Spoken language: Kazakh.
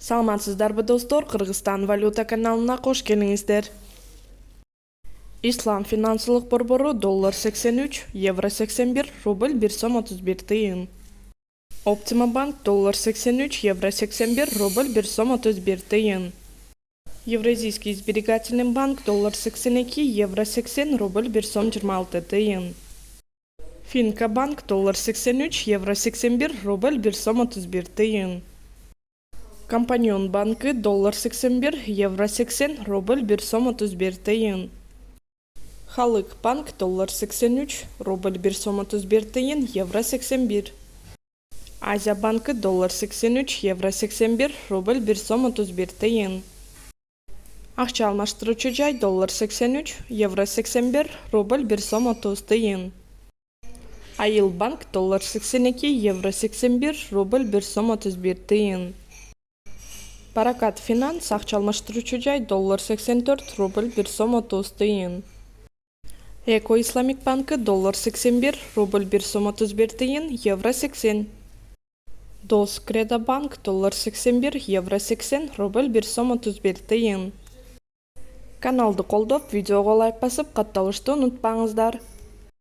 Саламатсыздарбы достор, Кыргызстан валюта каналына кош келиңиздер. Ислам финансылык борбору доллар 83, евро 81, рубль 1 сом 31 тыйын. Оптима банк доллар 83, евро 81, рубль 1 сом 31 тыйын. Евразийский сберегательный банк доллар 82, евро 80, рубль 1 сом 26 тыйын. Финка банк доллар 83, евро 81, рубль 1 сом 31 тыйын. Компаньон банкы доллар 81, евро 80, рубль 1 сом 31 тыйын. Халык банк доллар 83, рубль 1 сом 31 тыйын, евро 81. Азия банкы доллар 83, евро 81, рубль 1 сом 31 тыйын. Акча алмаштыруучу жай доллар 83, евро 81, рубль 1 сом 30 тыйын. Айыл банк доллар 82, евро 81, рубль 1 сом 31 тыйын. Паракат финанс акча алмаштыруучу жай доллар 84, рубль 1 сом 30 тыйын. Эко Исламик банкы доллар 81, рубль 1 сом 31 тыйын, евро 80. Дос Кредо банк доллар 81, евро 80, рубль 1 сом 31 тыйын. Каналды колдоп, видеого лайк басып, катталышты унутпаңыздар.